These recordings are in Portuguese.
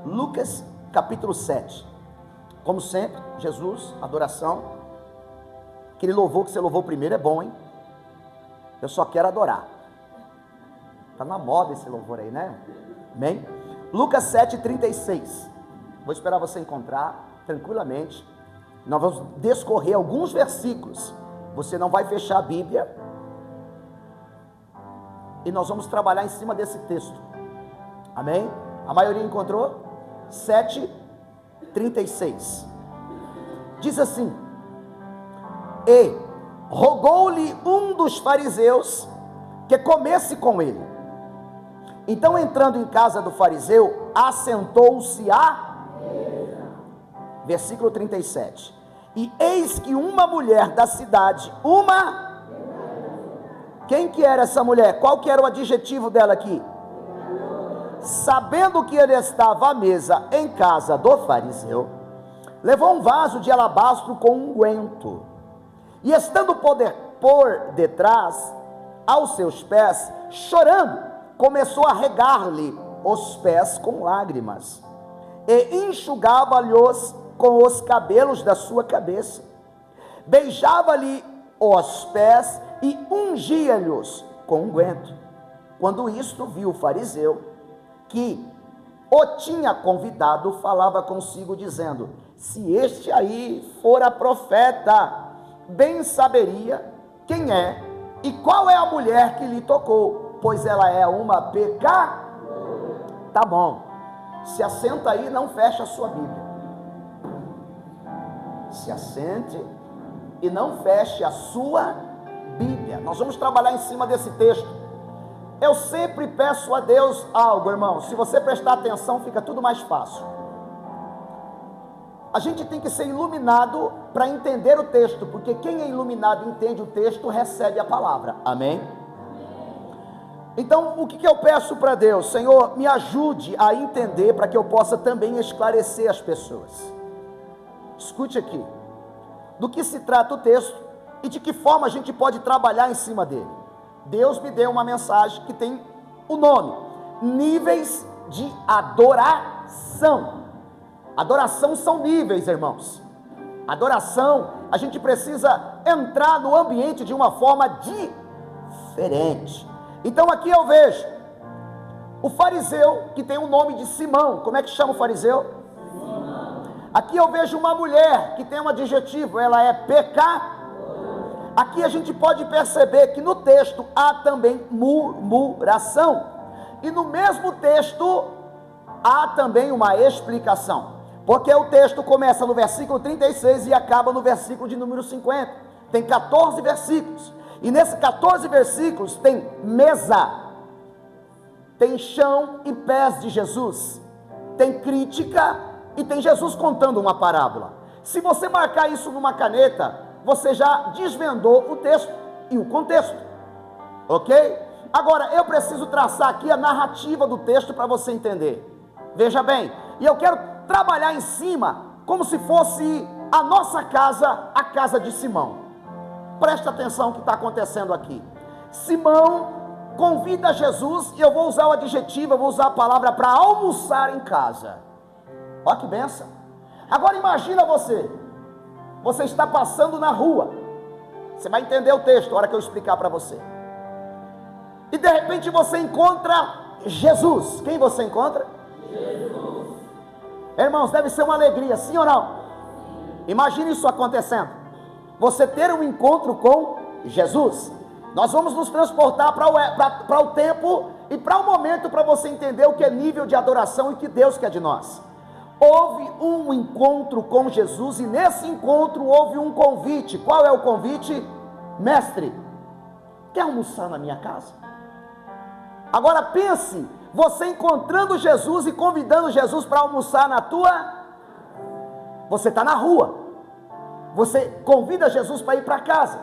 Lucas capítulo 7. Como sempre, Jesus, adoração. Aquele louvor que você louvou primeiro é bom, hein? Eu só quero adorar. Está na moda esse louvor aí, né? Amém? Lucas 7,36. Vou esperar você encontrar tranquilamente. Nós vamos descorrer alguns versículos. Você não vai fechar a Bíblia. E nós vamos trabalhar em cima desse texto. Amém? A maioria encontrou? 7,36. Diz assim: E rogou-lhe um dos fariseus que comesse com ele. Então, entrando em casa do fariseu, assentou-se a versículo 37. E eis que uma mulher da cidade, quem que era essa mulher? Qual que era o adjetivo dela aqui? Sabendo que ele estava à mesa em casa do fariseu, levou um vaso de alabastro com unguento, e estando por detrás aos seus pés, chorando, começou a regar-lhe os pés com lágrimas, e enxugava-lhes com os cabelos da sua cabeça, beijava-lhe os pés e ungia-lhes com unguento. Quando isto viu o fariseu, que o tinha convidado, falava consigo dizendo: se este aí fora profeta, bem saberia quem é e qual é a mulher que lhe tocou, pois ela é uma pecadora. Tá bom, se assenta aí, não fecha a sua Bíblia. Se assente e não feche a sua Bíblia. Nós vamos trabalhar em cima desse texto. Eu sempre peço a Deus algo, irmão. Se você prestar atenção, fica tudo mais fácil. A gente tem que ser iluminado para entender o texto, porque quem é iluminado e entende o texto, recebe a palavra. Amém? Então, o que eu peço para Deus? Senhor, me ajude a entender, para que eu possa também esclarecer as pessoas. Escute aqui, do que se trata o texto e de que forma a gente pode trabalhar em cima dele. Deus me deu uma mensagem que tem o nome: níveis de adoração. Adoração são níveis, irmãos. Adoração, a gente precisa entrar no ambiente de uma forma diferente. Então aqui eu vejo o fariseu, que tem o nome de Simão. Como é que chama o fariseu? Simão. Aqui eu vejo uma mulher que tem um adjetivo, ela é pecadora. Aqui a gente pode perceber que no texto há também murmuração, e no mesmo texto há também uma explicação, porque o texto começa no versículo 36 e acaba no versículo de número 50, tem 14 versículos, e nesses 14 versículos tem mesa, tem chão e pés de Jesus, tem crítica e tem Jesus contando uma parábola. Se você marcar isso numa caneta, você já desvendou o texto e o contexto, ok? Agora, eu preciso traçar aqui a narrativa do texto para você entender. Veja bem, e eu quero trabalhar em cima, como se fosse a nossa casa, a casa de Simão. Presta atenção no que está acontecendo aqui. Simão convida Jesus, e eu vou usar o adjetivo, eu vou usar a palavra para almoçar em casa. Olha que benção. Agora imagina você está passando na rua, você vai entender o texto na hora que eu explicar para você, e de repente você encontra Jesus. Quem você encontra? Jesus. Irmãos, deve ser uma alegria, sim ou não? Imagine isso acontecendo, você ter um encontro com Jesus. Nós vamos nos transportar para o tempo e para o momento, para você entender o que é nível de adoração e que Deus quer de nós. Houve um encontro com Jesus, e nesse encontro houve um convite. Qual é o convite? Mestre, quer almoçar na minha casa? Agora pense, você encontrando Jesus e convidando Jesus para almoçar na tua... Você está na rua, você convida Jesus para ir para casa,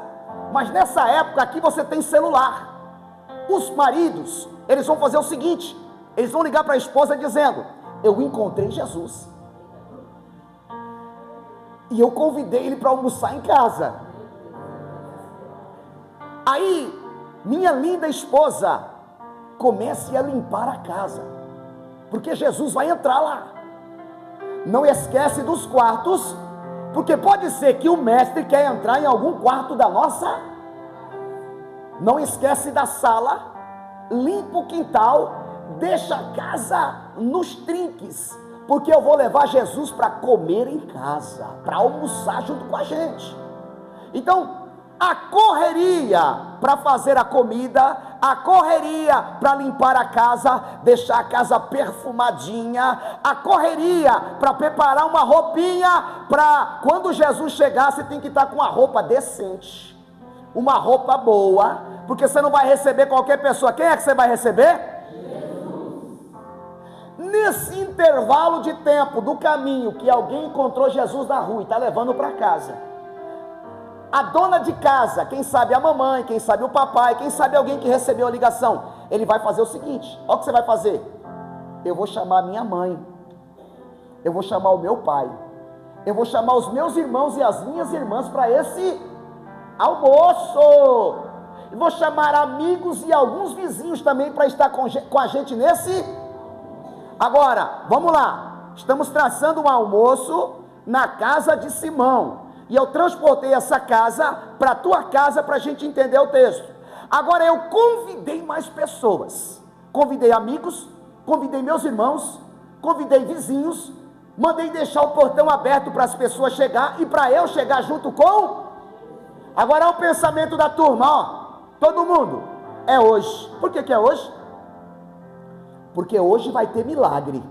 mas nessa época aqui você tem celular. Os maridos, eles vão fazer o seguinte, eles vão ligar para a esposa dizendo: eu encontrei Jesus, e eu convidei ele para almoçar em casa. Aí, minha linda esposa, comece a limpar a casa, porque Jesus vai entrar lá. Não esquece dos quartos, porque pode ser que o mestre quer entrar em algum quarto da nossa. Não esquece da sala, limpa o quintal, deixa a casa nos trinques, porque eu vou levar Jesus para comer em casa, para almoçar junto com a gente. Então, a correria para fazer a comida, a correria para limpar a casa, deixar a casa perfumadinha, a correria para preparar uma roupinha, para quando Jesus chegar, você tem que estar com uma roupa decente, uma roupa boa, porque você não vai receber qualquer pessoa. Quem é que você vai receber? Nesse intervalo de tempo do caminho que alguém encontrou Jesus na rua e está levando para casa, a dona de casa, quem sabe a mamãe, quem sabe o papai, quem sabe alguém que recebeu a ligação, ele vai fazer o seguinte: olha o que você vai fazer. Eu vou chamar a minha mãe, eu vou chamar o meu pai, eu vou chamar os meus irmãos e as minhas irmãs para esse almoço, eu vou chamar amigos e alguns vizinhos também para estar com a gente nesse. Agora, vamos lá, estamos traçando um almoço na casa de Simão, e eu transportei essa casa para a tua casa para a gente entender o texto. Agora eu convidei mais pessoas, convidei amigos, convidei meus irmãos, convidei vizinhos, mandei deixar o portão aberto para as pessoas chegar e para eu chegar junto com. Agora é o pensamento da turma, ó, todo mundo, é hoje. Por que é hoje? Porque hoje vai ter milagre.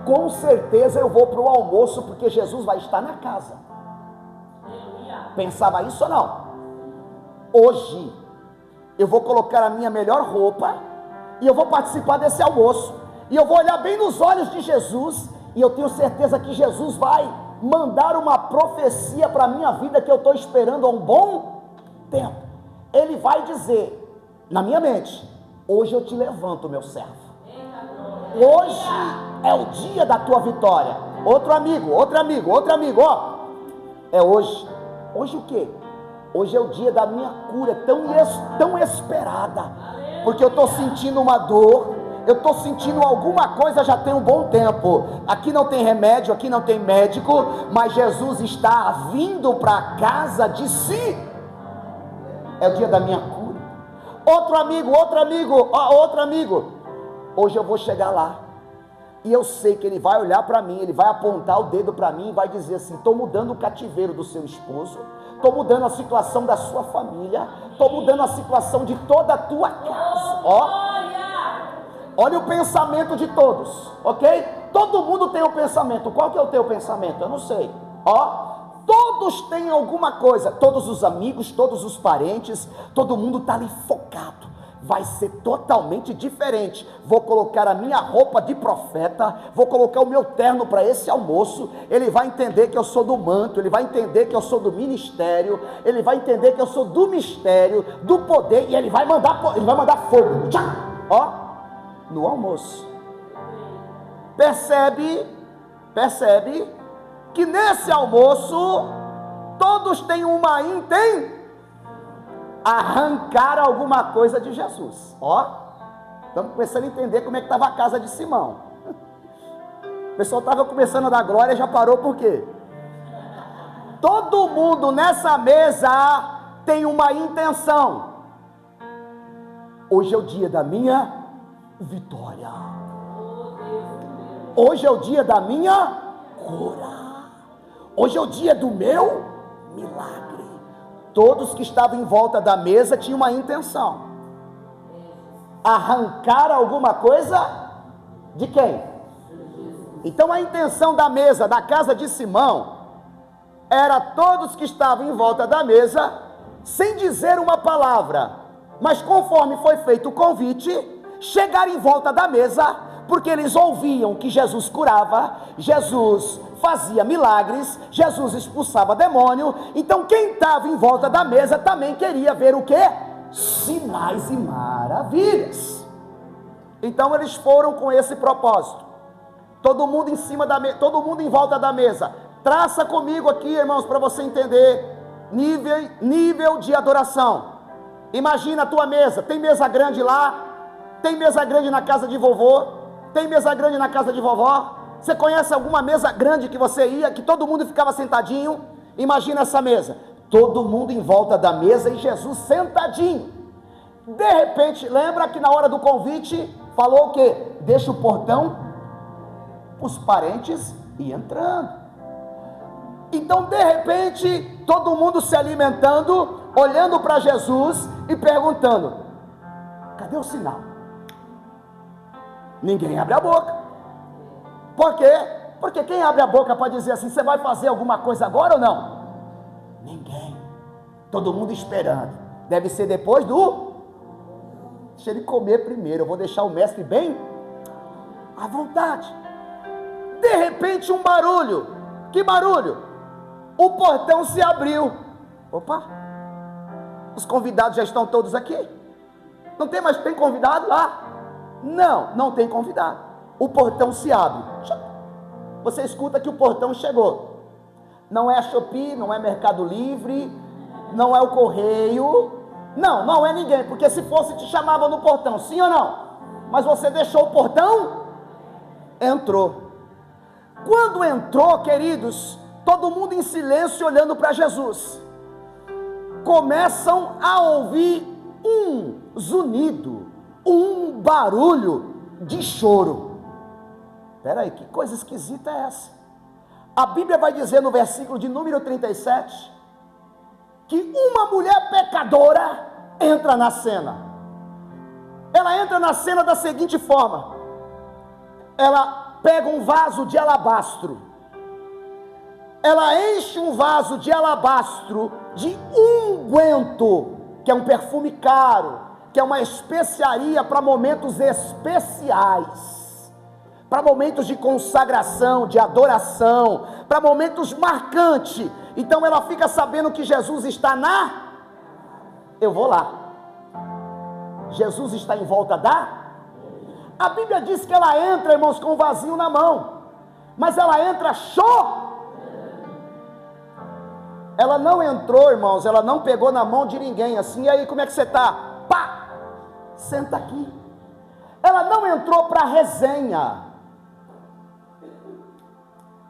Com certeza eu vou para o almoço, porque Jesus vai estar na casa. Pensava isso ou não? Hoje eu vou colocar a minha melhor roupa e eu vou participar desse almoço, e eu vou olhar bem nos olhos de Jesus, e eu tenho certeza que Jesus vai mandar uma profecia para a minha vida que eu estou esperando há um bom tempo. Ele vai dizer na minha mente: hoje eu te levanto, meu servo. Hoje é o dia da tua vitória. Outro amigo, ó. É hoje. Hoje o quê? Hoje é o dia da minha cura, tão esperada. Porque eu estou sentindo uma dor, eu estou sentindo alguma coisa já tem um bom tempo. Aqui não tem remédio, aqui não tem médico, mas Jesus está vindo para a casa de si. É o dia da minha cura. Outro amigo. Hoje eu vou chegar lá, e eu sei que ele vai olhar para mim, ele vai apontar o dedo para mim e vai dizer assim: estou mudando o cativeiro do seu esposo, estou mudando a situação da sua família, estou mudando a situação de toda a tua casa. Olha o pensamento de todos, ok? Todo mundo tem um pensamento. Qual que é o teu pensamento? Eu não sei. Todos têm alguma coisa, todos os amigos, todos os parentes, todo mundo está ali focado. Vai ser totalmente diferente. Vou colocar a minha roupa de profeta, vou colocar o meu terno para esse almoço. Ele vai entender que eu sou do manto, ele vai entender que eu sou do ministério, ele vai entender que eu sou do mistério, do poder, e ele vai mandar fogo. No almoço. Percebe que nesse almoço todos têm uma intenção: arrancar alguma coisa de Jesus. Estamos começando a entender como é que estava a casa de Simão. O pessoal estava começando a dar glória e já parou. Por quê? Todo mundo nessa mesa tem uma intenção. Hoje é o dia da minha vitória. Hoje é o dia da minha cura. Hoje é o dia do meu milagre. Todos que estavam em volta da mesa tinham uma intenção: arrancar alguma coisa de quem? Então a intenção da mesa, da casa de Simão, era todos que estavam em volta da mesa, sem dizer uma palavra, mas conforme foi feito o convite, chegar em volta da mesa, porque eles ouviam que Jesus curava, Jesus fazia milagres, Jesus expulsava demônio. Então quem estava em volta da mesa também queria ver o quê? Sinais e maravilhas. Então eles foram com esse propósito. Todo mundo em cima da mesa, todo mundo em volta da mesa. Traça comigo aqui, irmãos, para você entender nível de adoração. Imagina a tua mesa. Tem mesa grande lá, tem mesa grande na casa de vovô, tem mesa grande na casa de vovó. Você conhece alguma mesa grande que você ia, que todo mundo ficava sentadinho? Imagina essa mesa, todo mundo em volta da mesa e Jesus sentadinho. De repente, lembra que na hora do convite, falou o quê? Deixa o portão, os parentes ir entrando. Então, de repente, todo mundo se alimentando, olhando para Jesus e perguntando: cadê o sinal? Ninguém abre a boca. Por quê? Porque quem abre a boca para dizer assim: você vai fazer alguma coisa agora ou não? Ninguém. Todo mundo esperando. Deve ser depois do... Deixa ele comer primeiro, eu vou deixar o mestre bem à vontade. De repente um barulho. Que barulho? O portão se abriu. Opa, os convidados já estão todos aqui? Não tem mais, tem convidado lá? Não, não tem convidado. O portão se abre. Você escuta que o portão chegou. Não é a Shopee, não é Mercado Livre, não é o Correio. Não, não é ninguém, porque se fosse te chamava no portão, sim ou não? Mas você deixou o portão, entrou. Quando entrou, queridos, todo mundo em silêncio olhando para Jesus, começam a ouvir um zunido, um barulho de choro. Espera aí, que coisa esquisita é essa? A Bíblia vai dizer no versículo de número 37, que uma mulher pecadora entra na cena. Ela entra na cena da seguinte forma: ela pega um vaso de alabastro, ela enche um vaso de alabastro de unguento, que é um perfume caro, que é uma especiaria para momentos especiais, para momentos de consagração, de adoração, para momentos marcantes. Então ela fica sabendo que Jesus está eu vou lá. Jesus está em volta A Bíblia diz que ela entra, irmãos, com um vazio na mão, mas ela entra Ela não entrou, irmãos, ela não pegou na mão de ninguém assim: e aí, como é que você está? Pá! Senta aqui. Ela não entrou para resenha.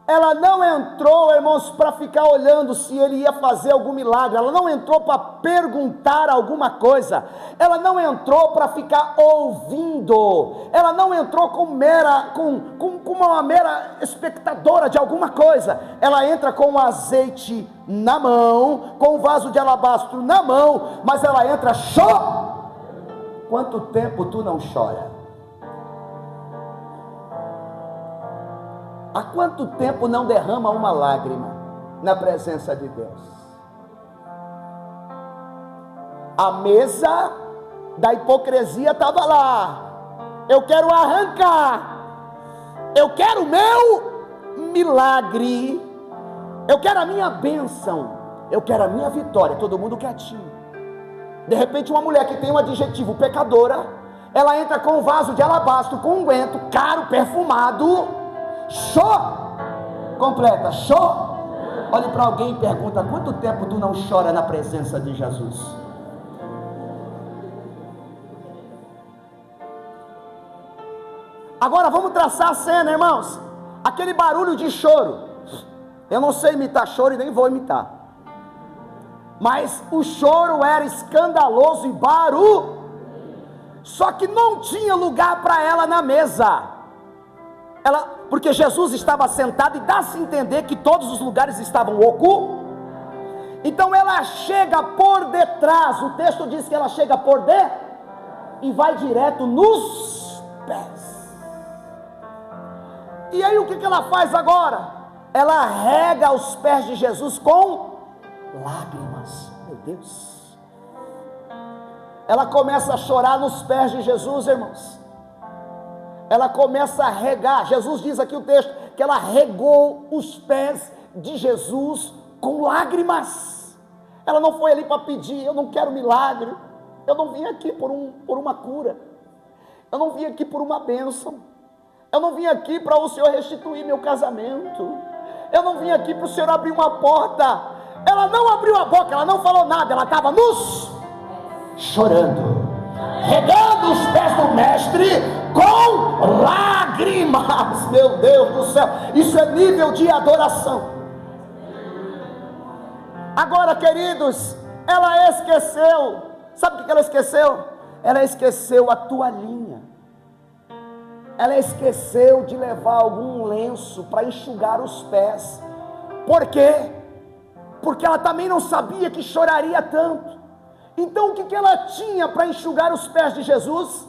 Ela não entrou, irmãos, para ficar olhando se ele ia fazer algum milagre. Ela não entrou para perguntar alguma coisa. Ela não entrou para ficar ouvindo. Ela não entrou como uma mera espectadora de alguma coisa. Ela entra com o azeite na mão, com o vaso de alabastro na mão, mas ela entra Quanto tempo tu não chora? Há quanto tempo não derrama uma lágrima na presença de Deus? A mesa da hipocrisia estava lá. Eu quero arrancar. Eu quero o meu milagre. Eu quero a minha bênção. Eu quero a minha vitória. Todo mundo quietinho. De repente uma mulher que tem um adjetivo pecadora, ela entra com um vaso de alabastro, com unguento caro, perfumado. Completa, Olhe para alguém e pergunta: quanto tempo tu não chora na presença de Jesus? Agora vamos traçar a cena, irmãos. Aquele barulho de choro. Eu não sei imitar choro e nem vou imitar, mas o choro era escandaloso e barulho. Só que não tinha lugar para ela na mesa. Porque Jesus estava sentado e dá-se a entender que todos os lugares estavam ocupos. Então ela chega por detrás. O texto diz que ela chega por dentro e vai direto nos pés. E aí o que ela faz agora? Ela rega os pés de Jesus com lágrimas. Meu Deus! Ela começa a chorar nos pés de Jesus, irmãos. Ela começa a regar. Jesus diz aqui o texto que ela regou os pés de Jesus com lágrimas. Ela não foi ali para pedir: eu não quero milagre, eu não vim aqui por uma cura, eu não vim aqui por uma bênção, eu não vim aqui para o Senhor restituir meu casamento, eu não vim aqui para o Senhor abrir uma porta. Ela não abriu a boca, ela não falou nada, ela estava chorando, regando os pés do mestre com lágrimas. lágrimas, meu Deus do céu, isso é nível de adoração. Agora, queridos, ela esqueceu, sabe o que ela esqueceu? Ela esqueceu a toalhinha, ela esqueceu de levar algum lenço para enxugar os pés. Por quê? Porque ela também não sabia que choraria tanto. Então o que ela tinha para enxugar os pés de Jesus?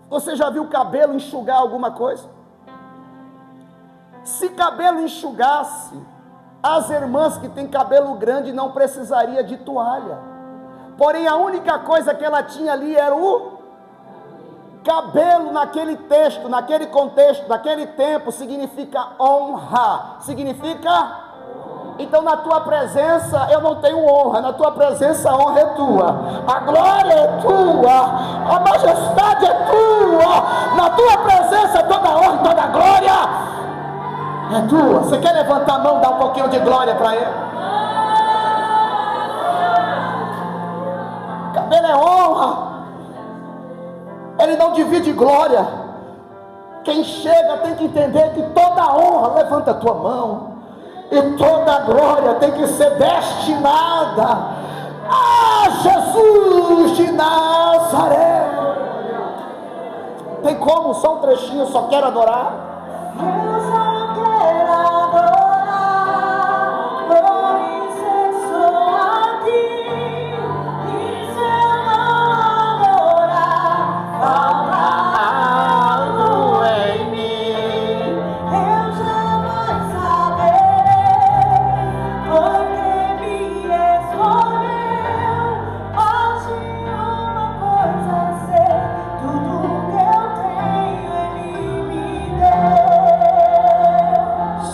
Você já viu cabelo enxugar alguma coisa? Se cabelo enxugasse, as irmãs que têm cabelo grande não precisaria de toalha. Porém a única coisa que ela tinha ali era o cabelo. Naquele texto, naquele contexto, naquele tempo, significa honra, significa... Então na tua presença eu não tenho honra, na tua presença a honra é tua, a glória é tua, a majestade é tua, na tua presença toda honra e toda glória é tua. Você quer levantar a mão, dar um pouquinho de glória para ele? Cabelo é honra, ele não divide glória. Quem chega tem que entender que toda honra, levanta a tua mão, e toda a glória tem que ser destinada a Jesus de Nazaré. Tem como? Só um trechinho, só quero adorar. Eu só quero adorar, pois eu sou aqui, e se eu não adorar, falta algo em mim. Eu jamais saberei, porque me escolheu. Hoje uma coisa sei, tudo que eu tenho Ele me deu.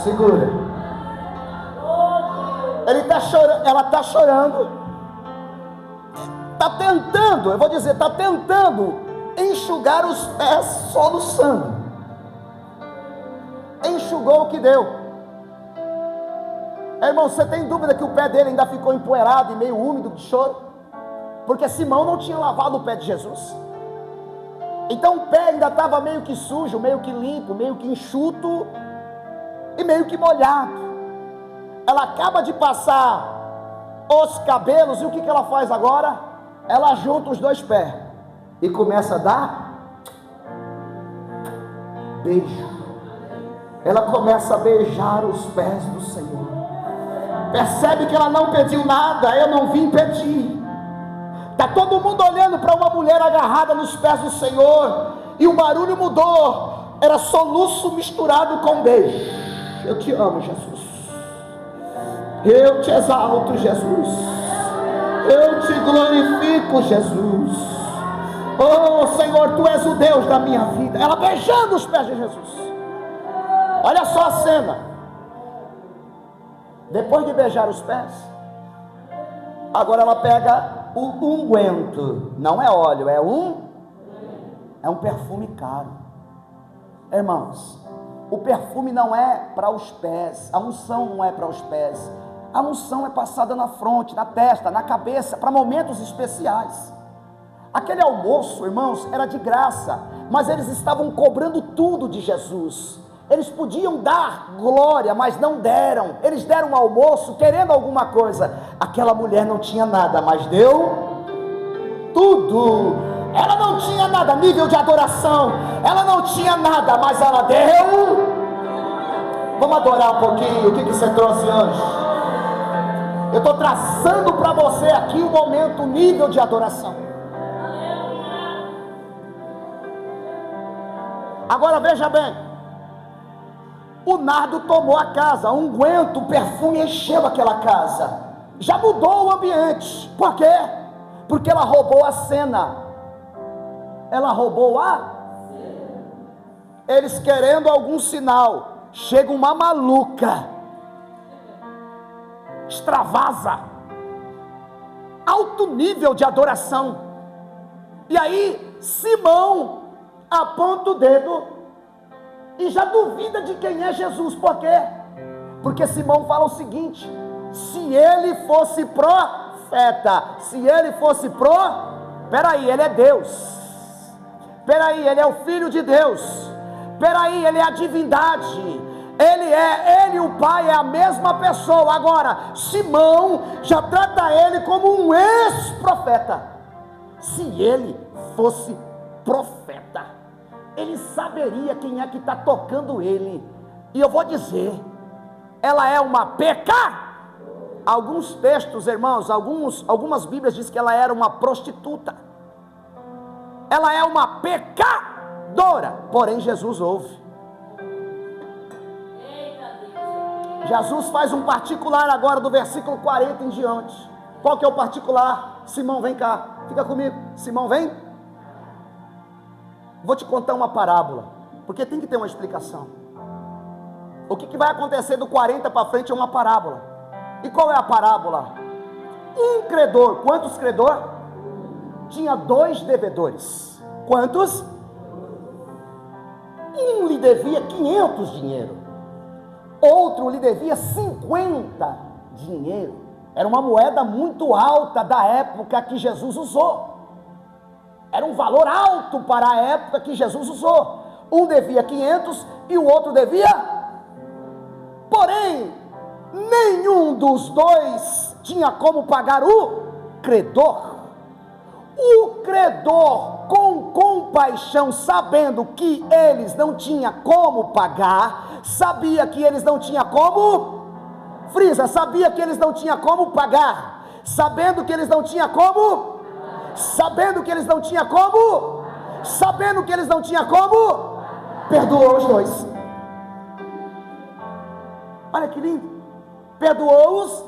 Segura. Ele está chorando, ela está chorando. Está tentando, eu vou dizer, está tentando enxugar os pés, soluçando. Enxugou o que deu. Irmão, você tem dúvida que o pé dele ainda ficou empoeirado e meio úmido de choro? Porque Simão não tinha lavado o pé de Jesus. Então o pé ainda estava meio que sujo, meio que limpo, meio que enxuto e meio que molhado. Ela acaba de passar os cabelos e o que ela faz agora? Ela junta os dois pés e começa a dar beijo. Ela começa a beijar os pés do Senhor. Percebe que ela não pediu nada. Eu não vim pedir. Está todo mundo olhando para uma mulher agarrada nos pés do Senhor, e o barulho mudou. Era soluço misturado com beijo. Eu te amo, Jesus. Eu te exalto, Jesus. Eu te glorifico, Jesus. Oh Senhor, Tu és o Deus da minha vida. Ela beijando os pés de Jesus. Olha só a cena. Depois de beijar os pés, agora ela pega o unguento. Não é óleo, é um perfume caro. Irmãos, o perfume não é para os pés, a unção não é para os pés. A unção é passada na fronte, na testa, na cabeça, para momentos especiais. Aquele almoço, irmãos, era de graça, mas eles estavam cobrando tudo de Jesus. Eles podiam dar glória, mas não deram. Eles deram um almoço querendo alguma coisa. Aquela mulher não tinha nada, mas deu tudo. Ela não tinha nada, nível de adoração. Ela não tinha nada, mas ela deu. Vamos adorar um pouquinho. O que você trouxe hoje? Eu estou traçando para você aqui o momento, o nível de adoração. Agora veja bem. O nardo tomou a casa, o unguento, o perfume encheu aquela casa. Já mudou o ambiente. Por quê? Porque ela roubou a cena. Ela roubou a cena. Eles querendo algum sinal. Chega uma maluca, extravasa, alto nível de adoração. E aí Simão aponta o dedo e já duvida de quem é Jesus. Por quê? Porque Simão fala o seguinte: se ele fosse profeta, se ele fosse peraí, ele é Deus. Peraí, ele é o Filho de Deus. Peraí, ele é a divindade. Ele e o Pai é a mesma pessoa. Agora, Simão já trata ele como um ex-profeta. Se ele fosse profeta, ele saberia quem é que está tocando ele. E eu vou dizer, ela é uma Alguns textos, irmãos, algumas bíblias dizem que ela era uma prostituta. Ela é uma pecadora. Porém, Jesus ouve. Jesus faz um particular agora do versículo 40 em diante. Qual que é o particular? Simão, vem cá, fica comigo. Simão, vem. Vou te contar uma parábola, porque tem que ter uma explicação. O que vai acontecer do 40 para frente é uma parábola. E qual é a parábola? Um credor. Quantos credor? Tinha 2 devedores. Quantos? Um lhe devia 500 dinheiro. Outro lhe devia 50 dinheiro. Era uma moeda muito alta da época que Jesus usou. Era um valor alto para a época que Jesus usou. Um devia 500 e o outro devia. Porém, nenhum dos dois tinha como pagar o credor. O credor, com compaixão, sabendo que eles não tinham como pagar, sabia que eles não tinham como, sabia que eles não tinham como pagar, sabendo que eles não tinham como, perdoou os dois. Olha que lindo. Perdoou-os.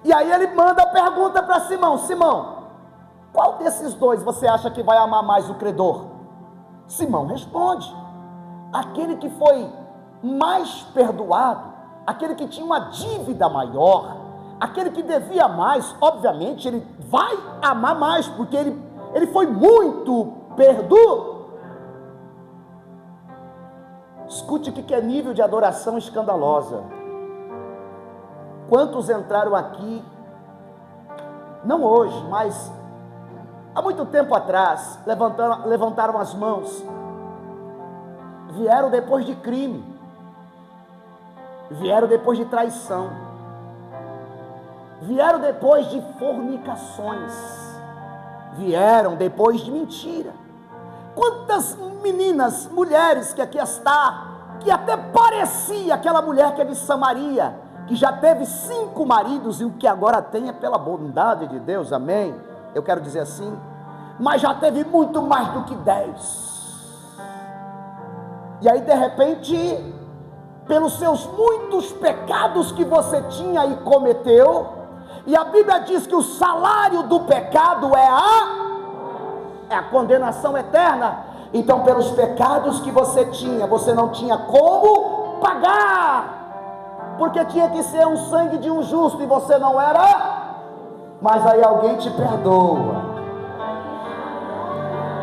E aí ele manda a pergunta para Simão: Simão, qual desses dois você acha que vai amar mais o credor? Simão responde: aquele que foi mais perdoado, aquele que tinha uma dívida maior, aquele que devia mais. Obviamente ele vai amar mais, porque ele foi muito perdoado. Escute o que é nível de adoração escandalosa. Quantos entraram aqui, não hoje, mas há muito tempo atrás, levantaram as mãos, vieram depois de crime, vieram depois de traição, vieram depois de fornicações, vieram depois de mentira. Quantas meninas, mulheres que aqui está, que até parecia aquela mulher que é de Samaria, que já teve 5 maridos e o que agora tem é pela bondade de Deus, amém? Eu quero dizer assim, mas já teve muito mais do que 10. E aí de repente, pelos seus muitos pecados que você tinha e cometeu, e a Bíblia diz que o salário do pecado é a condenação eterna. Então pelos pecados que você tinha, você não tinha como pagar, porque tinha que ser um sangue de um justo e você não era. Mas aí alguém te perdoa.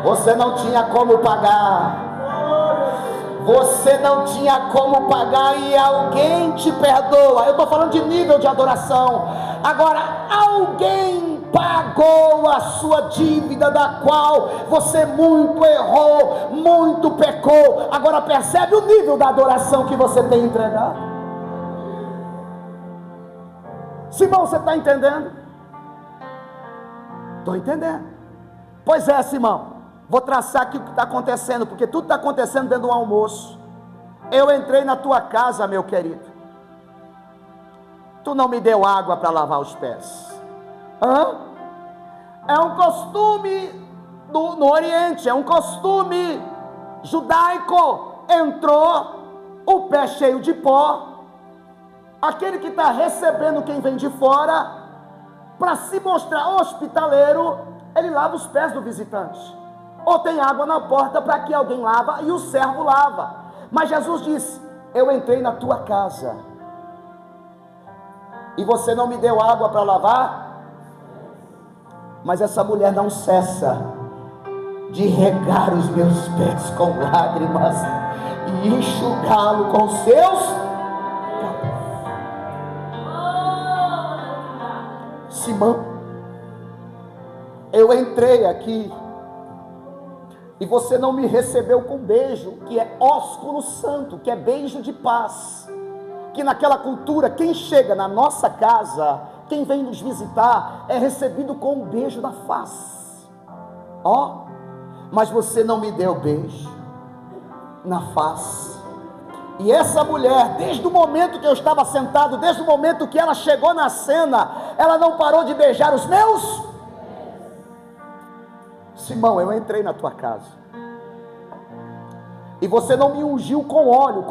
Você não tinha como pagar. Você não tinha como pagar e alguém te perdoa. Eu estou falando de nível de adoração. Agora, alguém pagou a sua dívida, da qual você muito errou, muito pecou. Agora percebe o nível da adoração que você tem entregado. Simão, você está entendendo? Estou entendendo. Pois é, Simão, vou traçar aqui o que está acontecendo, porque tudo está acontecendo dentro do almoço. Eu entrei na tua casa, meu querido, tu não me deu água para lavar os pés. É um costume no Oriente, é um costume judaico. Entrou, o pé cheio de pó, aquele que está recebendo quem vem de fora, para se mostrar hospitaleiro, ele lava os pés do visitante, ou tem água na porta para que alguém lava, e o servo lava. Mas Jesus disse: eu entrei na tua casa, e você não me deu água para lavar. Mas essa mulher não cessa de regar os meus pés com lágrimas, e enxugá-lo com seus. Simão, eu entrei aqui e você não me recebeu com beijo, que é ósculo santo, que é beijo de paz, que naquela cultura, quem chega na nossa casa, quem vem nos visitar, é recebido com um beijo na face. Ó, mas você não me deu beijo na face. E essa mulher, desde o momento que eu estava sentado, desde o momento que ela chegou na cena, ela não parou de beijar os meus. Simão, eu entrei na tua casa, e você não me ungiu com óleo,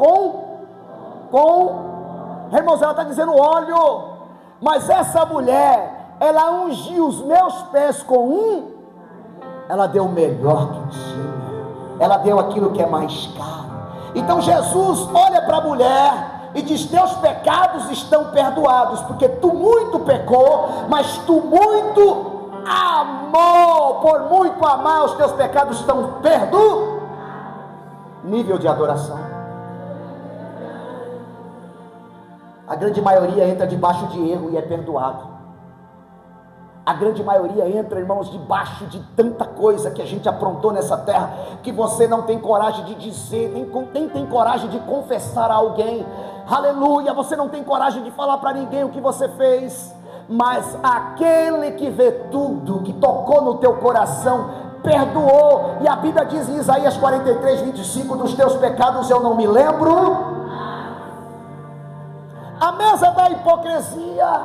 irmãos, ela está dizendo óleo, mas essa mulher, ela ungiu os meus pés com ela deu o melhor que tinha, ela deu aquilo que é mais caro. Então Jesus olha para a mulher e diz: teus pecados estão perdoados, porque tu muito pecou, mas tu muito amou, por muito amar, os teus pecados estão perdoados. Nível de adoração. A grande maioria entra debaixo de erro e é perdoado. A grande maioria entra, irmãos, debaixo de tanta coisa que a gente aprontou nessa terra, que você não tem coragem de dizer, nem tem coragem de confessar a alguém. Aleluia, você não tem coragem de falar para ninguém o que você fez. Mas aquele que vê tudo, que tocou no teu coração, perdoou. E a Bíblia diz em Isaías 43:25: dos teus pecados eu não me lembro. A mesa da hipocrisia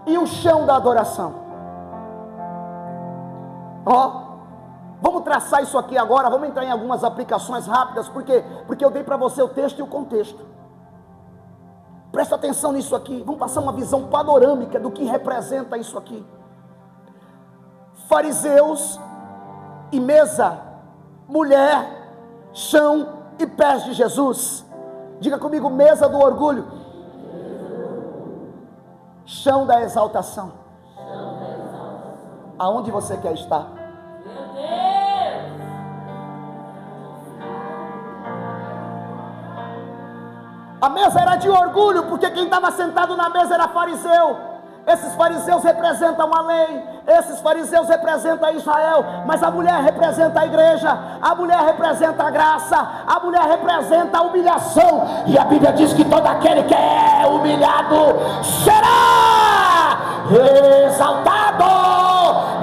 e o chão da adoração. Vamos traçar isso aqui agora, vamos entrar em algumas aplicações rápidas, porque eu dei para você o texto e o contexto. Presta atenção nisso aqui, vamos passar uma visão panorâmica do que representa isso aqui. Fariseus e mesa, mulher, chão e pés de Jesus. Diga comigo: mesa do orgulho, chão da exaltação. Aonde você quer estar? Meu Deus! A mesa era de orgulho, porque quem estava sentado na mesa era fariseu. Esses fariseus representam a lei, esses fariseus representam Israel, mas a mulher representa a igreja, a mulher representa a graça, a mulher representa a humilhação. E a Bíblia diz que todo aquele que é humilhado será exaltado.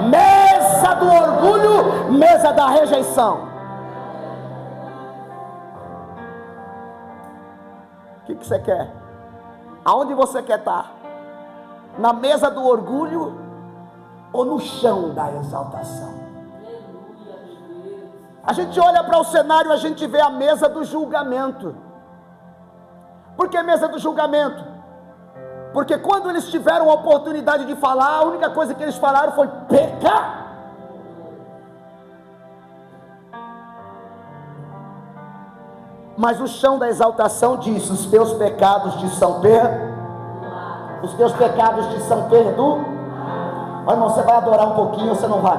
Mesa do orgulho, mesa da rejeição. O que você quer? Aonde você quer estar? Na mesa do orgulho ou no chão da exaltação? A gente olha para o cenário, a gente vê a mesa do julgamento. Por que mesa do julgamento? Porque quando eles tiveram a oportunidade de falar, a única coisa que eles falaram foi pecar. Mas o chão da exaltação diz: os teus pecados te são perdoados. Os teus pecados te são perdoados. Ó, irmão, você vai adorar um pouquinho ou você não vai?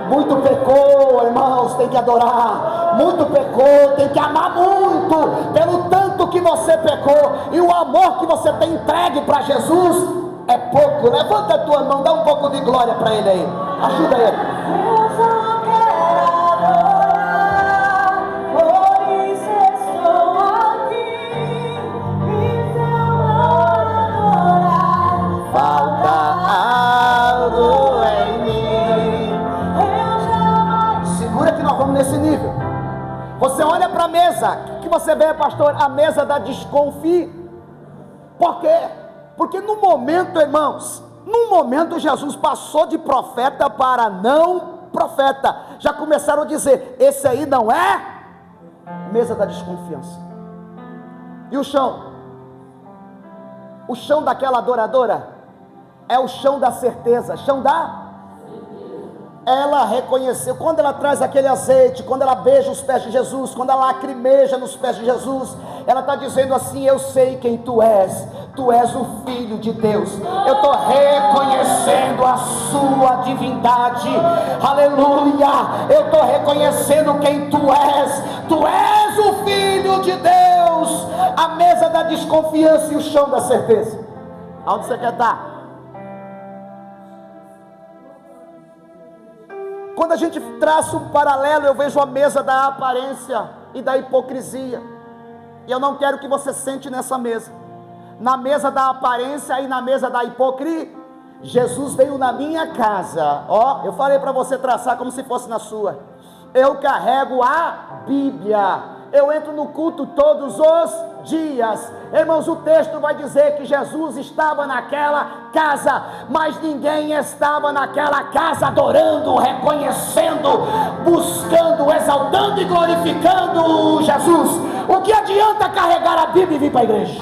Muito pecou, irmãos, tem que adorar. Muito pecou, tem que amar muito, pelo tanto que você pecou. E o amor que você tem entregue para Jesus é pouco. Levanta a tua mão, dá um pouco de glória para Ele aí. Ajuda Ele. Eu só quero adorar, por isso estou aqui. E se eu não adorar, falta algo em mim. Segura que nós vamos nesse nível. Você olha para a mesa, o que você vê, pastor? A mesa da desconfiança. Por quê? Porque no momento, irmãos, Jesus passou de profeta para não profeta. Já começaram a dizer: esse aí não é mesa da desconfiança. E o chão? O chão daquela adoradora é o chão da certeza, chão da... Ela reconheceu, quando ela traz aquele azeite, quando ela beija os pés de Jesus, quando ela lacrimeja nos pés de Jesus, ela está dizendo assim: eu sei quem tu és o Filho de Deus, eu estou reconhecendo a sua divindade, aleluia, eu estou reconhecendo quem tu és o Filho de Deus. A mesa da desconfiança e o chão da certeza. Aonde você quer estar? Quando a gente traça um paralelo, eu vejo a mesa da aparência e da hipocrisia. E eu não quero que você sente nessa mesa. Na mesa da aparência e na mesa da hipocrisia. Jesus veio na minha casa. Ó, eu falei para você traçar como se fosse na sua. Eu carrego a Bíblia. Eu entro no culto todos os dias. Irmãos, o texto vai dizer que Jesus estava naquela casa, mas ninguém estava naquela casa adorando, reconhecendo, buscando, exaltando e glorificando Jesus. O que adianta carregar a Bíblia e vir para a igreja?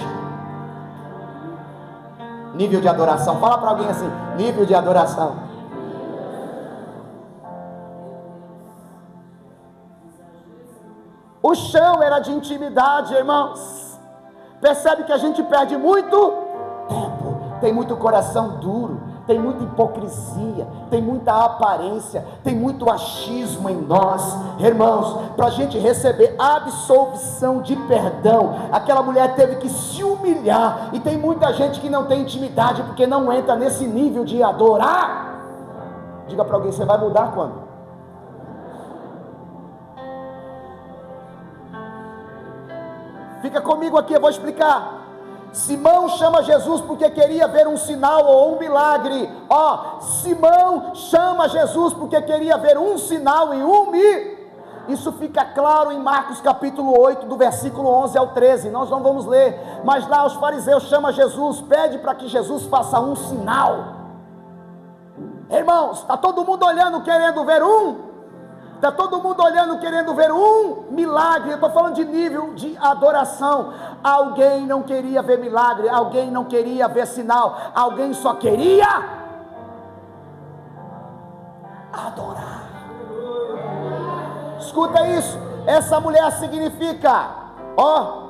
Nível de adoração. Fala para alguém assim: nível de adoração. O chão era de intimidade, irmãos. Percebe que a gente perde muito tempo. Tem muito coração duro, tem muita hipocrisia, tem muita aparência, tem muito achismo em nós. Irmãos, para a gente receber absolvição de perdão, aquela mulher teve que se humilhar. E tem muita gente que não tem intimidade porque não entra nesse nível de adorar. Diga para alguém: você vai mudar quando? Fica comigo aqui, eu vou explicar. Simão chama Jesus porque queria ver um sinal ou um milagre. Ó, Simão chama Jesus porque queria ver um sinal e um milagre. Isso fica claro em Marcos capítulo 8, do versículo 11 ao 13. Nós não vamos ler, mas lá os fariseus chamam Jesus, pede para que Jesus faça um sinal. Irmãos, está todo mundo olhando querendo ver está todo mundo olhando querendo ver um milagre. Eu estou falando de nível de adoração. Alguém não queria ver milagre, alguém não queria ver sinal, alguém só queria adorar. Escuta isso, essa mulher significa, ó,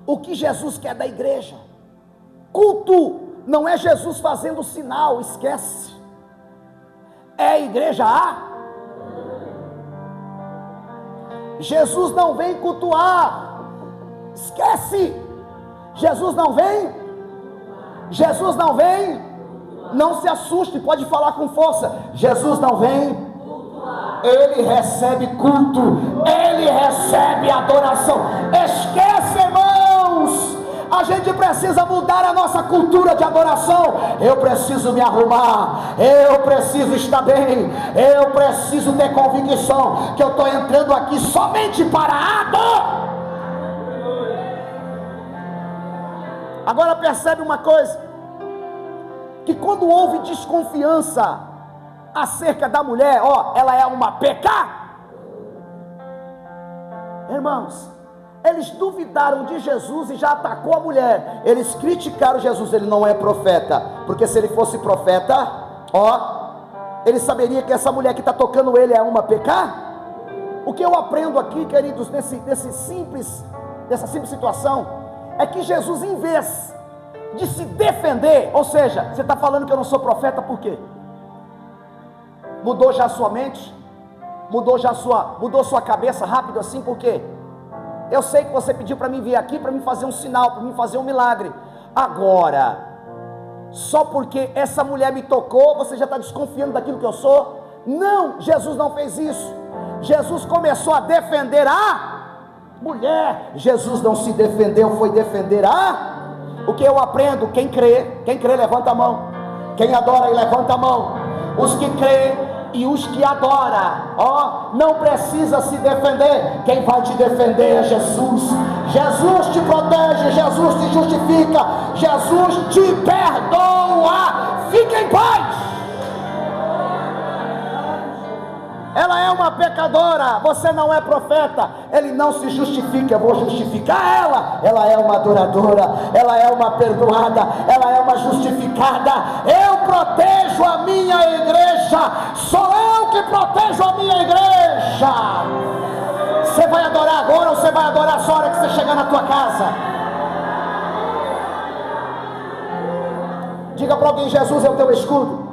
o que Jesus quer da igreja. Culto não é Jesus fazendo sinal, esquece. É a igreja Jesus não vem cultuar, esquece. Jesus não vem, não se assuste, pode falar com força. Jesus não vem, Ele recebe culto, Ele recebe adoração. Esquece, irmãos, a gente precisa mudar a nossa cultura de adoração. Eu preciso me arrumar, eu preciso estar bem, eu preciso ter convicção que eu estou entrando aqui somente para adorar. Agora percebe uma coisa, que quando houve desconfiança acerca da mulher, ó, ela é uma pecadora. Irmãos, eles duvidaram de Jesus e já atacou a mulher. Eles criticaram Jesus, ele não é profeta, porque se ele fosse profeta, ó, ele saberia que essa mulher que está tocando ele é uma pecadora. O que eu aprendo aqui, queridos, dessa simples situação, é que Jesus, em vez de se defender, ou seja, você está falando que eu não sou profeta, por quê? Mudou já a sua mente? Mudou sua cabeça rápido assim, por quê? Eu sei que você pediu para mim vir aqui, para mim fazer um sinal, para mim fazer um milagre. Agora, só porque essa mulher me tocou, você já está desconfiando daquilo que eu sou? Não, Jesus não fez isso. Jesus começou a defender a mulher. Jesus não se defendeu, foi defender o que eu aprendo? Quem crê levanta a mão. Quem adora, levanta a mão. Os que creem e os que adoram, ó, não precisa se defender. Quem vai te defender é Jesus. Jesus te protege, Jesus te justifica, Jesus te perdoa. Fique em paz. Ela é uma pecadora, você não é profeta. Ele não se justifica, eu vou justificar ela. Ela é uma adoradora, ela é uma perdoada, ela é uma justificada. Eu protejo a minha igreja, sou eu que protejo a minha igreja. Você vai adorar agora ou você vai adorar só a hora que você chegar na tua casa? Diga para alguém: Jesus é o teu escudo,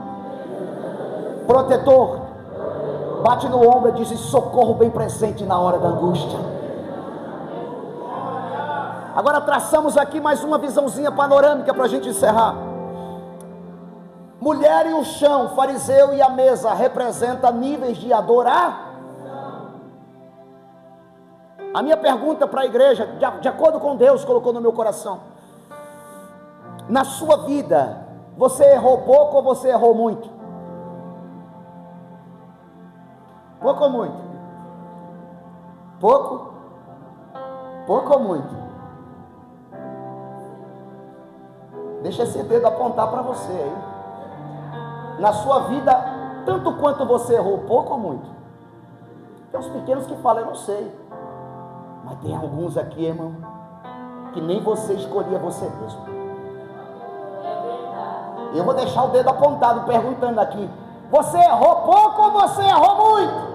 protetor. Bate no ombro e diz: socorro bem presente na hora da angústia. Agora traçamos aqui mais uma visãozinha panorâmica para a gente encerrar. Mulher e o chão, fariseu e a mesa, representa níveis de adorar. A minha pergunta para a igreja, de acordo com Deus colocou no meu coração: na sua vida, você errou pouco ou você errou muito? Pouco ou muito? Pouco? Pouco ou muito? Deixa esse dedo apontar para você aí. Na sua vida, tanto quanto você errou, pouco ou muito? Tem uns pequenos que falam, eu não sei. Mas tem alguns aqui, irmão, que nem você escolhia você mesmo. Eu vou deixar o dedo apontado, perguntando aqui: você errou pouco ou você errou muito?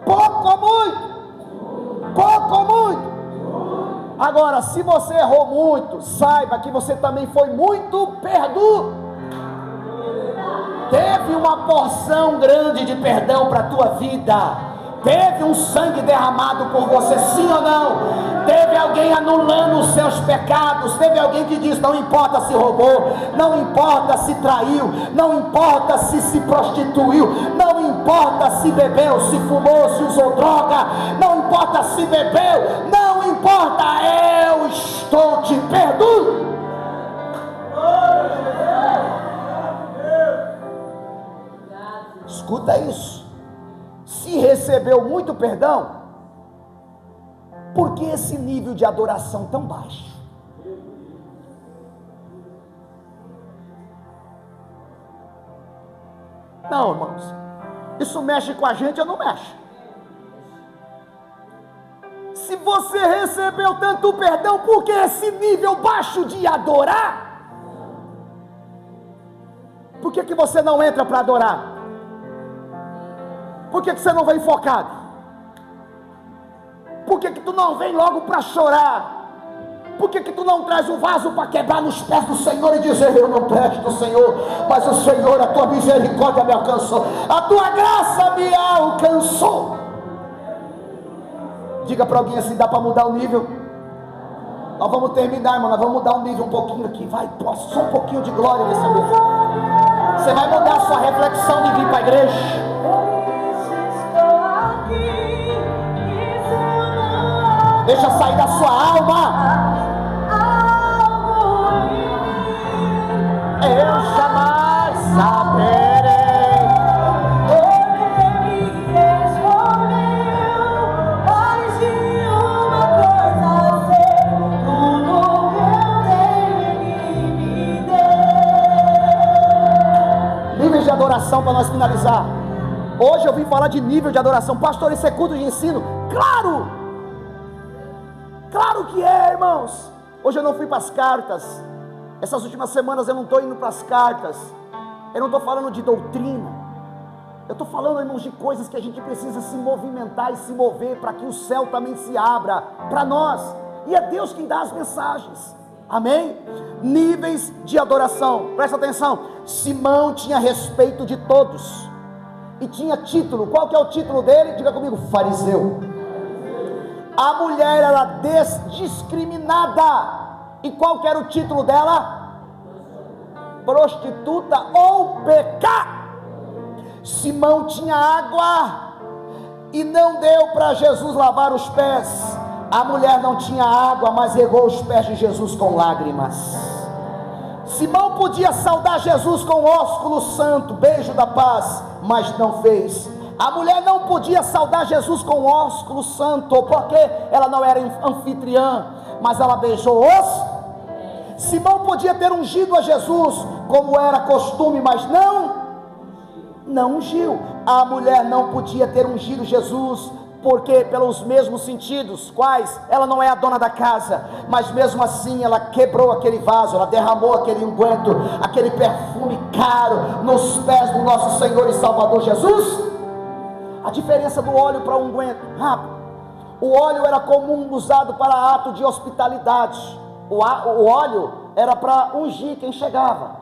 Pouco ou muito? Pouco ou muito? Agora, se você errou muito, saiba que você também foi muito perdoado. Teve uma porção grande de perdão para a tua vida. Teve um sangue derramado por você, sim ou não? Teve alguém anulando os seus pecados. Teve alguém que diz: não importa se roubou, não importa se traiu, não importa se prostituiu, não importa se bebeu, se fumou, se usou droga, não importa se bebeu, não importa, eu estou te perdoando. Escuta isso. Se recebeu muito perdão, por que esse nível de adoração tão baixo? Não, irmãos, isso mexe com a gente ou não mexe? Se você recebeu tanto perdão, por que esse nível baixo de adorar? Por que você não entra para adorar? Por que você não vem focado? Por que tu não vem logo para chorar? Por que tu não traz o vaso para quebrar nos pés do Senhor e dizer: eu não presto, Senhor, mas o Senhor, a tua misericórdia me alcançou, a tua graça me alcançou? Diga para alguém assim: dá para mudar o nível? Nós vamos terminar, irmão, nós vamos mudar o nível um pouquinho aqui, vai, só um pouquinho de glória nessa vez. Você vai mudar a sua reflexão de vir para a igreja. Deixa sair da sua alma. Eu jamais saberei. Ele me respondeu, mais de uma coisa sei, tudo que eu tenho Ele me deu. Níveis de adoração para nós finalizar. Hoje eu vim falar de nível de adoração. Pastor, isso é culto de ensino? Claro! Claro que é, irmãos. Hoje eu não fui para as cartas. Essas últimas semanas eu não estou indo para as cartas. Eu não estou falando de doutrina. Eu estou falando, irmãos, de coisas que a gente precisa se movimentar e se mover para que o céu também se abra para nós. E é Deus quem dá as mensagens. Amém? Níveis de adoração. Presta atenção. Simão tinha respeito de todos. E tinha título. Qual que é o título dele? Diga comigo: fariseu. A mulher era discriminada. E qual que era o título dela? Prostituta ou pecado. Simão tinha água e não deu para Jesus lavar os pés. A mulher não tinha água, mas regou os pés de Jesus com lágrimas. Simão podia saudar Jesus com ósculo santo, beijo da paz, mas não fez. A mulher não podia saudar Jesus com ósculo santo, porque ela não era anfitriã, mas ela beijou os. Simão podia ter ungido a Jesus, como era costume, mas não ungiu. A mulher não podia ter ungido Jesus, porque pelos mesmos sentidos, quais? Ela não é a dona da casa, mas mesmo assim ela quebrou aquele vaso, ela derramou aquele unguento, aquele perfume caro nos pés do nosso Senhor e Salvador Jesus. A diferença do óleo para o unguento, rápido. O óleo era comum, usado para ato de hospitalidade. O óleo era para ungir quem chegava.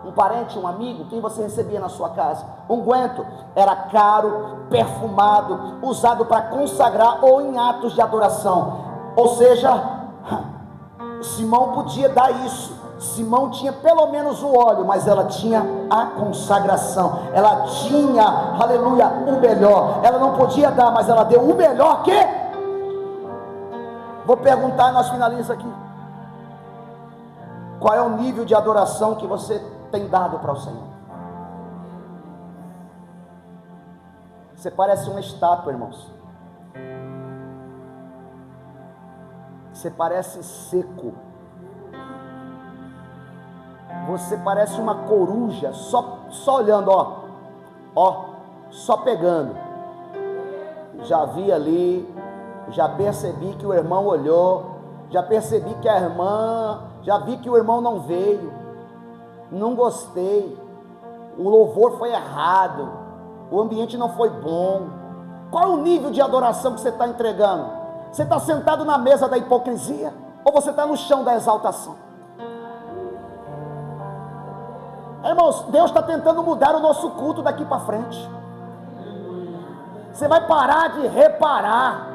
Um parente, um amigo, quem você recebia na sua casa. Unguento era caro, perfumado, usado para consagrar ou em atos de adoração. Ou seja, Simão podia dar isso. Simão tinha pelo menos o óleo, mas ela tinha a consagração, ela tinha, aleluia, o melhor. Ela não podia dar, mas ela deu o melhor que... Vou perguntar e nós finalizamos aqui. Qual é o nível de adoração que você tem dado para o Senhor? Você parece uma estátua, irmãos. Você parece seco. Você parece uma coruja, só olhando, só pegando. Já vi ali, já percebi que o irmão olhou, já percebi que a irmã, já vi que o irmão não veio, não gostei, o louvor foi errado, o ambiente não foi bom. Qual é o nível de adoração que você está entregando? Você está sentado na mesa da hipocrisia, ou você está no chão da exaltação? Irmãos, Deus está tentando mudar o nosso culto daqui para frente. Você vai parar de reparar,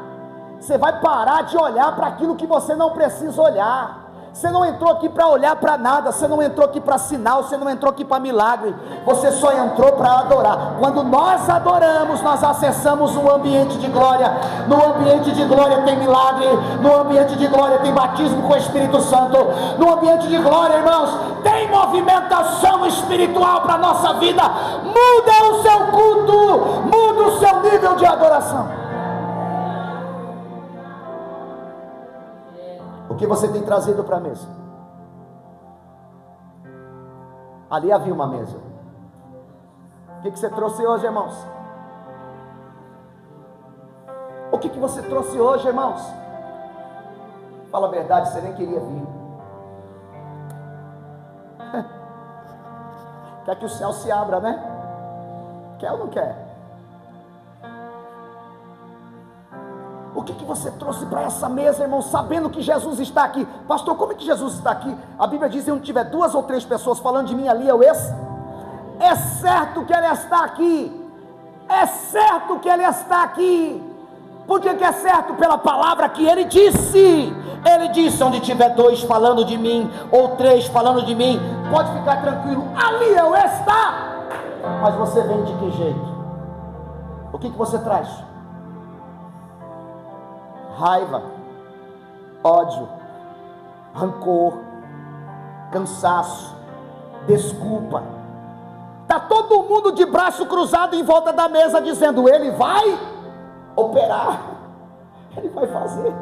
você vai parar de olhar para aquilo que você não precisa olhar. Você não entrou aqui para olhar para nada, você não entrou aqui para sinal, você não entrou aqui para milagre, você só entrou para adorar. Quando nós adoramos, nós acessamos um ambiente de glória. No ambiente de glória tem milagre, no ambiente de glória tem batismo com o Espírito Santo, no ambiente de glória, irmãos, tem movimentação espiritual para a nossa vida. Muda o seu culto, muda o seu nível de adoração. O que você tem trazido para a mesa? Ali havia uma mesa. O que você trouxe hoje, irmãos? O que você trouxe hoje, irmãos? Fala a verdade, você nem queria vir. Quer que o céu se abra, né? Quer ou não quer? O que você trouxe para essa mesa, irmão, sabendo que Jesus está aqui? Pastor, como é que Jesus está aqui? A Bíblia diz: se onde tiver 2 ou 3 pessoas falando de mim, ali eu é certo que Ele está aqui. É certo que Ele está aqui. Por que é certo? Pela palavra que Ele disse. Ele disse: onde tiver 2 falando de mim, ou 3 falando de mim, pode ficar tranquilo, ali eu está. Mas você vem de que jeito? O que você traz? Raiva, ódio, rancor, cansaço, desculpa. Está todo mundo de braço cruzado em volta da mesa dizendo: Ele vai operar, Ele vai fazer.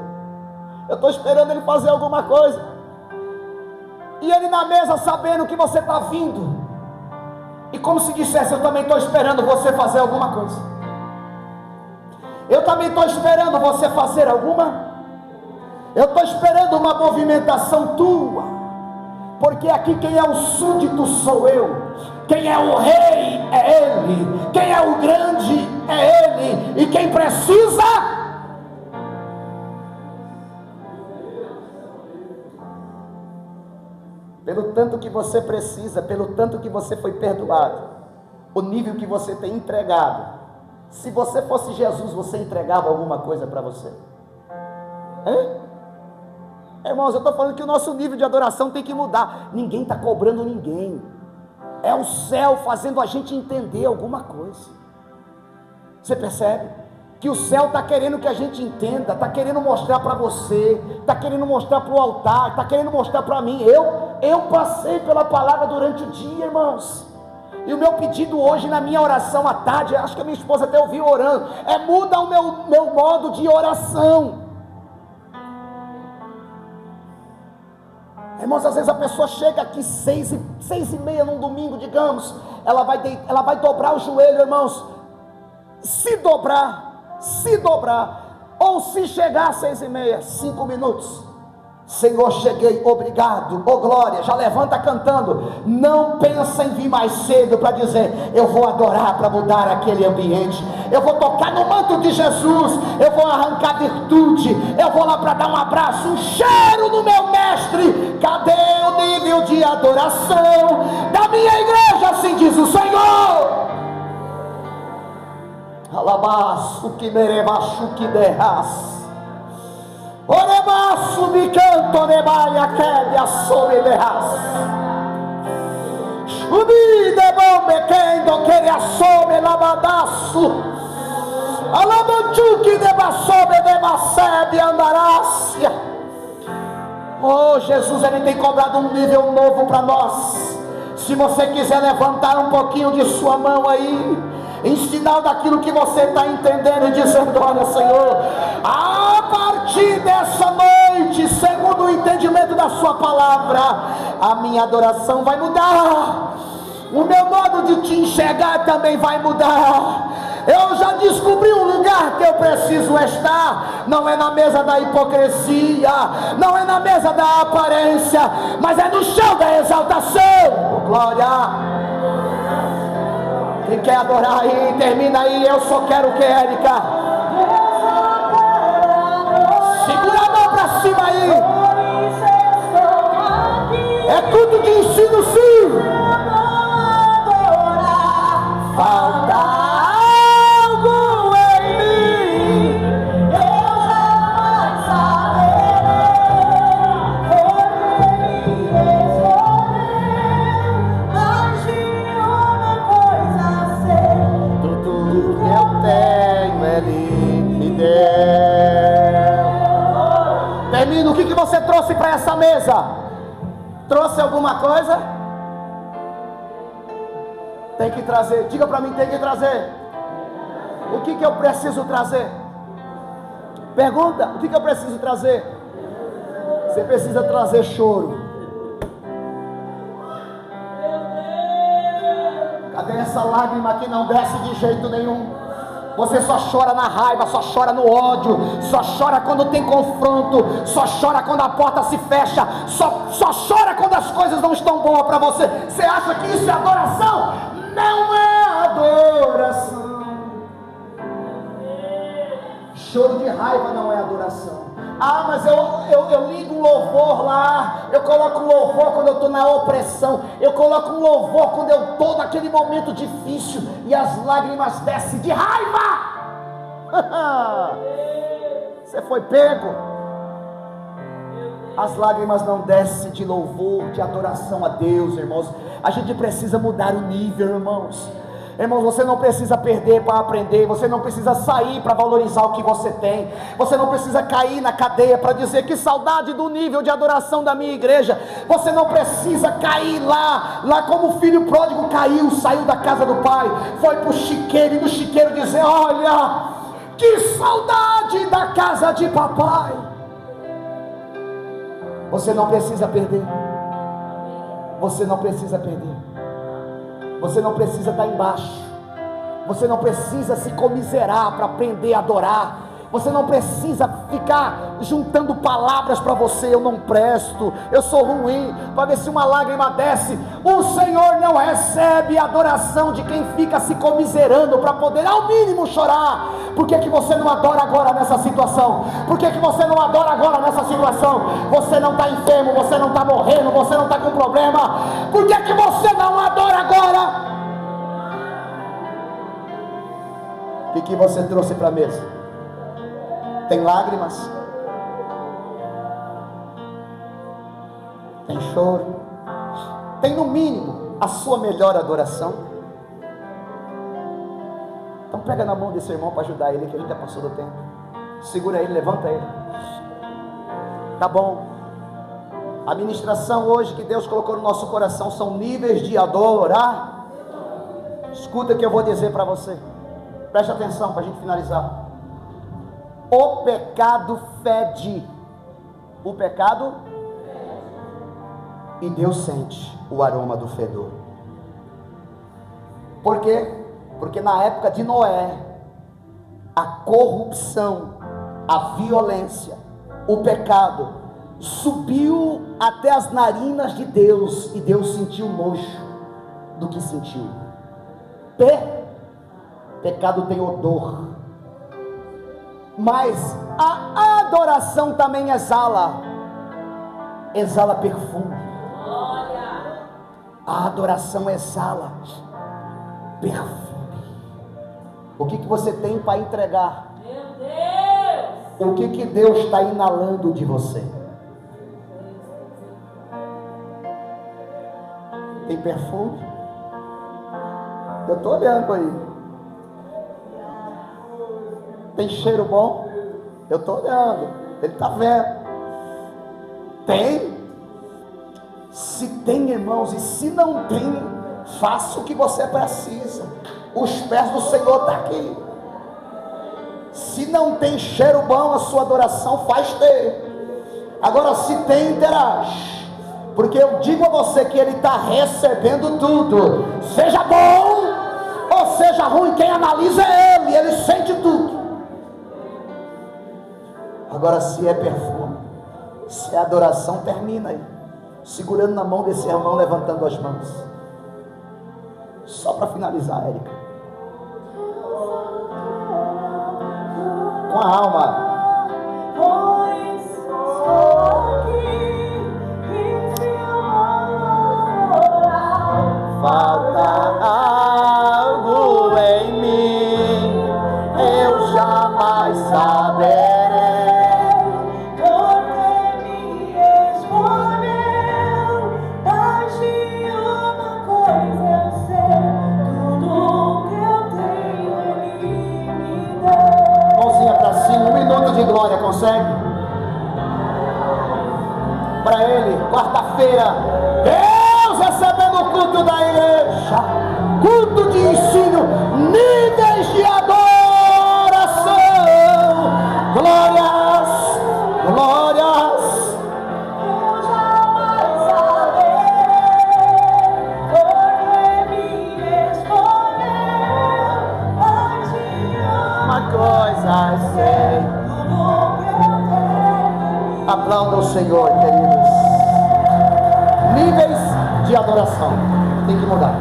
Eu estou esperando Ele fazer alguma coisa. E Ele na mesa sabendo que você está vindo. E como se dissesse: eu também estou esperando você fazer alguma coisa. Eu também estou esperando você fazer alguma. Eu estou esperando uma movimentação tua. Porque aqui quem é o súdito sou eu. Quem é o rei é Ele. Quem é o grande é Ele. E quem precisa... Pelo tanto que você precisa, pelo tanto que você foi perdoado, o nível que você tem entregado. Se você fosse Jesus, você entregava alguma coisa para você? Irmãos, eu estou falando que o nosso nível de adoração tem que mudar. Ninguém está cobrando ninguém. É o céu fazendo a gente entender alguma coisa. Você percebe? Que o céu está querendo que a gente entenda, está querendo mostrar para você, está querendo mostrar para o altar, está querendo mostrar para mim. Eu passei pela palavra durante o dia, irmãos. E o meu pedido hoje na minha oração à tarde, acho que a minha esposa até ouviu orando, muda o meu modo de oração. Irmãos, às vezes a pessoa chega aqui 6h30 num domingo, digamos, ela vai dobrar o joelho, irmãos, se dobrar, ou se chegar às 6h30, 5 minutos, Senhor, cheguei, obrigado, oh glória, já levanta cantando. Não pensa em vir mais cedo para dizer: eu vou adorar para mudar aquele ambiente, eu vou tocar no manto de Jesus, eu vou arrancar virtude, eu vou lá para dar um abraço, um cheiro no meu mestre. Cadê o nível de adoração da minha igreja? Assim diz o Senhor. Alabaço que merebaço que derras. Orebaço subicanto de baia que a sobe de ras. Subi de bombe quendo que a sobe lavadaço. Alamanchuque de basobe de macebe andarácia. Oh, Jesus, Ele tem cobrado um nível novo para nós. Se você quiser levantar um pouquinho de sua mão aí, em sinal daquilo que você está entendendo, e dizendo: olha, Senhor, a partir dessa noite, segundo o entendimento da sua palavra, a minha adoração vai mudar, o meu modo de te enxergar também vai mudar. Eu já descobri um lugar que eu preciso estar. Não é na mesa da hipocrisia, não é na mesa da aparência, mas é no chão da exaltação. Oh, glória. Quem quer adorar aí, termina aí. Eu só quero que Érica. Segura a mão pra cima aí. É tudo de ensino, sim. Falta o que você trouxe para essa mesa? Trouxe alguma coisa? Tem que trazer. Diga para mim, tem que trazer. O que eu preciso trazer? Pergunta, o que eu preciso trazer? Você precisa trazer choro. Cadê essa lágrima que não desce de jeito nenhum? Você só chora na raiva, só chora no ódio, só chora quando tem confronto, só chora quando a porta se fecha, só chora quando as coisas não estão boas para você. Você acha que isso é adoração? Não é adoração. Choro de raiva não é adoração. Ah, mas eu ligo um louvor lá, eu coloco um louvor quando eu estou na opressão, eu coloco um louvor quando eu estou naquele momento difícil e as lágrimas descem de raiva. Você foi pego. As lágrimas não descem de louvor, de adoração a Deus, irmãos. A gente precisa mudar o nível, irmãos. Irmãos, você não precisa perder para aprender, você não precisa sair para valorizar o que você tem, você não precisa cair na cadeia para dizer que saudade do nível de adoração da minha igreja, você não precisa cair lá como o filho pródigo caiu, saiu da casa do pai, foi para o chiqueiro e no chiqueiro dizer: olha, que saudade da casa de papai. Você não precisa perder, você não precisa perder. Você não precisa estar embaixo. Você não precisa se comiserar para aprender a adorar. Você não precisa ficar juntando palavras para você: eu não presto, eu sou ruim, para ver se uma lágrima desce. O Senhor não recebe a adoração de quem fica se comiserando para poder ao mínimo chorar. Por que você não adora agora nessa situação? Por que você não adora agora nessa situação? Você não está enfermo, você não está morrendo, você não está com problema. Por que você não adora agora? O que você trouxe para a mesa? Tem lágrimas? Tem choro? Tem no mínimo a sua melhor adoração? Então pega na mão desse irmão para ajudar ele, que a gente já passou do tempo. Segura ele, levanta ele. Tá bom. A ministração hoje que Deus colocou no nosso coração são níveis de adorar. Escuta o que eu vou dizer para você. Preste atenção para a gente finalizar. O pecado fede. O pecado e Deus sente o aroma do fedor. Por quê? Porque na época de Noé, a corrupção, a violência, o pecado subiu até as narinas de Deus, e Deus sentiu nojo do que sentiu. Pecado tem odor. Mas a adoração também exala perfume. A adoração exala perfume. O que você tem para entregar? Meu Deus! O que Deus está inalando de você? Tem perfume? Eu estou olhando aí. Tem cheiro bom? Eu estou olhando. Ele está vendo. Tem? Se tem, irmãos, e se não tem, faça o que você precisa. Os pés do Senhor estão aqui. Se não tem cheiro bom, a sua adoração faz ter. Agora, se tem, interage. Porque eu digo a você que Ele está recebendo tudo. Seja bom ou seja ruim, quem analisa é Ele. Ele sente tudo. Agora, se é perfume, se é adoração, termina aí. Segurando na mão desse irmão, levantando as mãos. Só para finalizar, Érica. Com a alma. Falta algo em mim, eu jamais saberei. Porque me escolheu, mas de uma coisa eu sei, tudo que eu tenho Ele me deu. Mãozinha para cima, 1 minuto de glória, consegue? Para Ele, quarta-feira, Deus recebendo o culto da igreja, culto de ensino, níveis de adoração, glórias, glórias. Eu jamais saberei, porque me escolheu, mas de Uma coisa sei. tudo que eu tenho. Aplauda o Senhor, queridos. Níveis de adoração tem que mudar.